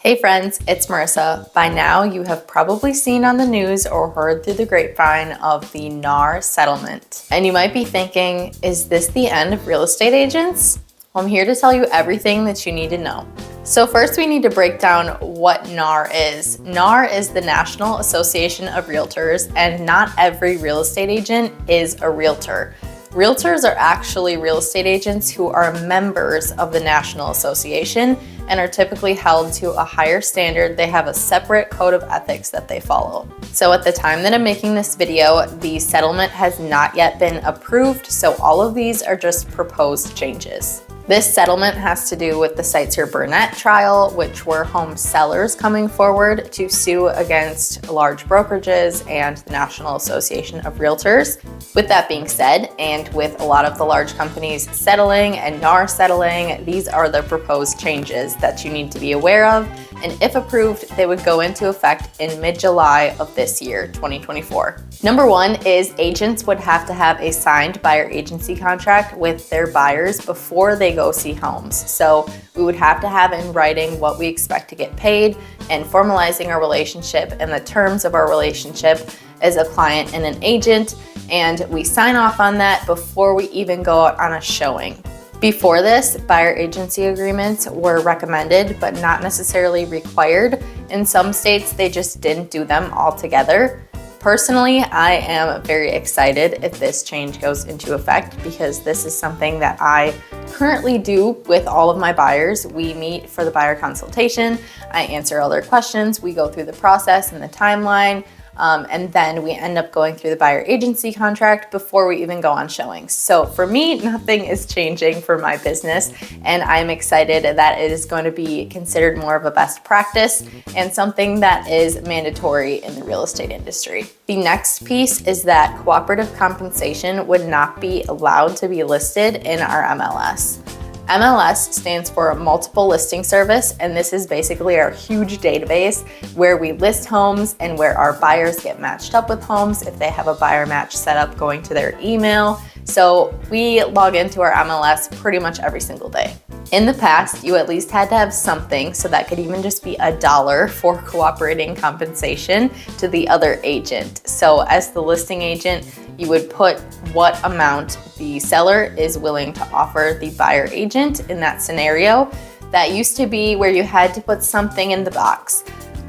Hey friends, it's Marissa. By now, you have probably seen on the news or heard through the grapevine of the NAR settlement. And you might be thinking, is this the end of real estate agents? Well, I'm here to tell you everything that you need to know. So first, we need to break down what NAR is. NAR is the National Association of Realtors, and not every real estate agent is a realtor. Realtors are actually real estate agents who are members of the National Association and are typically held to a higher standard. They have a separate code of ethics that they follow. So at the time that I'm making this video, the settlement has not yet been approved, so all of these are just proposed changes. This settlement has to do with the Sitzer-Burnett trial, which were home sellers coming forward to sue against large brokerages and the National Association of Realtors. With that being said, and with a lot of the large companies settling and NAR settling, these are the proposed changes that you need to be aware of. And if approved, they would go into effect in mid-July of this year, 2024. Number one is agents would have to have a signed buyer agency contract with their buyers before they go see homes. So we would have to have in writing what we expect to get paid and formalizing our relationship and the terms of our relationship as a client and an agent. And we sign off on that before we even go out on a showing. Before this, buyer agency agreements were recommended, but not necessarily required. In some states, they just didn't do them altogether. Personally, I am very excited if this change goes into effect because this is something that I currently do with all of my buyers. We meet for the buyer consultation. I answer all their questions. We go through the process and the timeline. And then we end up going through the buyer agency contract before we even go on showings. So for me, nothing is changing for my business, and I'm excited that it is going to be considered more of a best practice and something that is mandatory in the real estate industry. The next piece is that cooperative compensation would not be allowed to be listed in our MLS. MLS stands for Multiple Listing Service, and this is basically our huge database where we list homes and where our buyers get matched up with homes if they have a buyer match set up going to their email. So we log into our MLS pretty much every single day. In the past, you at least had to have something, so that could even just be $1 for cooperating compensation to the other agent. So as the listing agent, you would put what amount the seller is willing to offer the buyer agent in that scenario. That used to be where you had to put something in the box.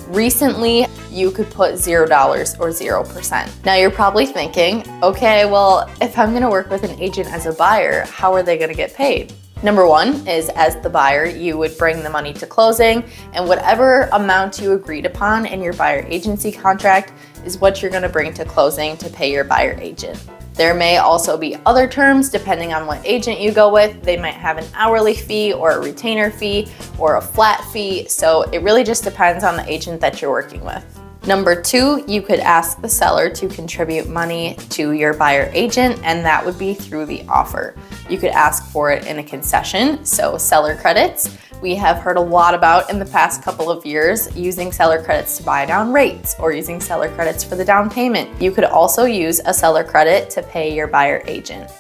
Recently, you could put $0 or 0%. Now you're probably thinking, okay, well, if I'm gonna work with an agent as a buyer, how are they gonna get paid? Number one is, as the buyer, you would bring the money to closing, and whatever amount you agreed upon in your buyer agency contract is what you're gonna bring to closing to pay your buyer agent. There may also be other terms depending on what agent you go with. They might have an hourly fee or a retainer fee or a flat fee. So it really just depends on the agent that you're working with. Number two, you could ask the seller to contribute money to your buyer agent, and that would be through the offer. You could ask for it in a concession, so seller credits. We have heard a lot about in the past couple of years using seller credits to buy down rates or using seller credits for the down payment. You could also use a seller credit to pay your buyer agent.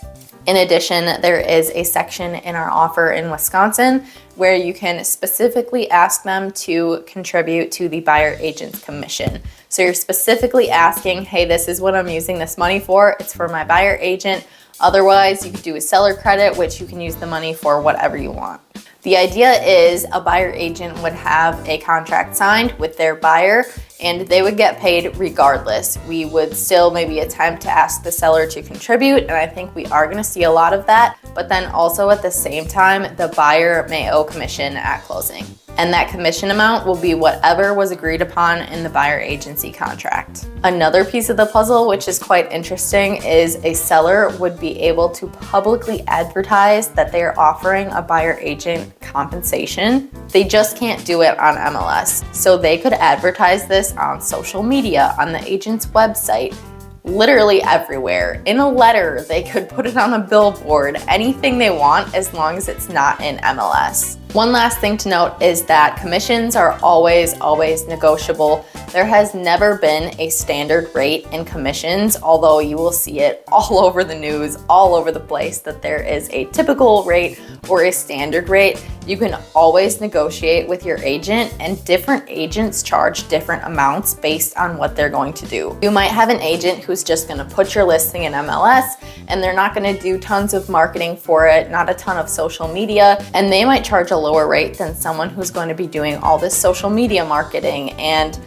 In addition, there is a section in our offer in Wisconsin where you can specifically ask them to contribute to the buyer agent's commission. So you're specifically asking, hey, this is what I'm using this money for. It's for my buyer agent. Otherwise, you could do a seller credit, which you can use the money for whatever you want. The idea is a buyer agent would have a contract signed with their buyer and they would get paid regardless. We would still maybe attempt to ask the seller to contribute, and I think we are gonna see a lot of that, but then also at the same time, the buyer may owe commission at closing. And that commission amount will be whatever was agreed upon in the buyer agency contract. Another piece of the puzzle, which is quite interesting, is a seller would be able to publicly advertise that they are offering a buyer agent compensation. They just can't do it on MLS. So they could advertise this on social media, on the agent's website, literally everywhere. In a letter, they could put it on a billboard, anything they want as long as it's not in MLS. One last thing to note is that commissions are always negotiable. There has never been a standard rate in commissions, although you will see it all over the news, all over the place, that there is a typical rate or a standard rate. You can always negotiate with your agent, and different agents charge different amounts based on what they're going to do. You might have an agent who's just gonna put your listing in MLS, and they're not gonna do tons of marketing for it, not a ton of social media, and they might charge a lower rate than someone who's going to be doing all this social media marketing and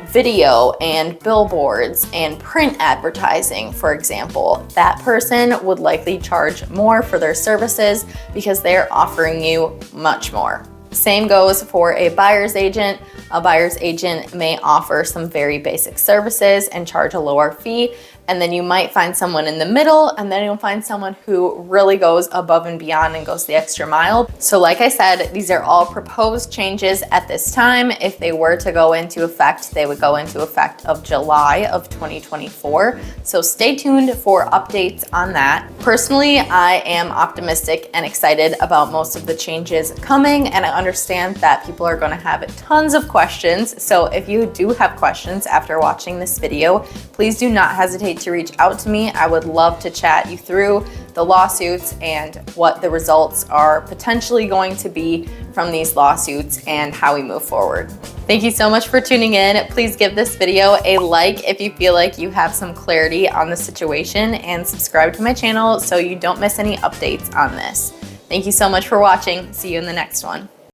video and billboards and print advertising, for example. That person would likely charge more for their services because they're offering you much more. Same goes for a buyer's agent. A buyer's agent may offer some very basic services and charge a lower fee. And then you might find someone in the middle, and then you'll find someone who really goes above and beyond and goes the extra mile. So like I said, these are all proposed changes at this time. If they were to go into effect, they would go into effect of July of 2024. So stay tuned for updates on that. Personally, I am optimistic and excited about most of the changes coming, and I understand that people are going to have tons of questions. So if you do have questions after watching this video, please do not hesitate to reach out to me. I would love to chat you through the lawsuits and what the results are potentially going to be from these lawsuits and how we move forward. Thank you so much for tuning in. Please give this video a like if you feel like you have some clarity on the situation, and subscribe to my channel so you don't miss any updates on this. Thank you so much for watching. See you in the next one.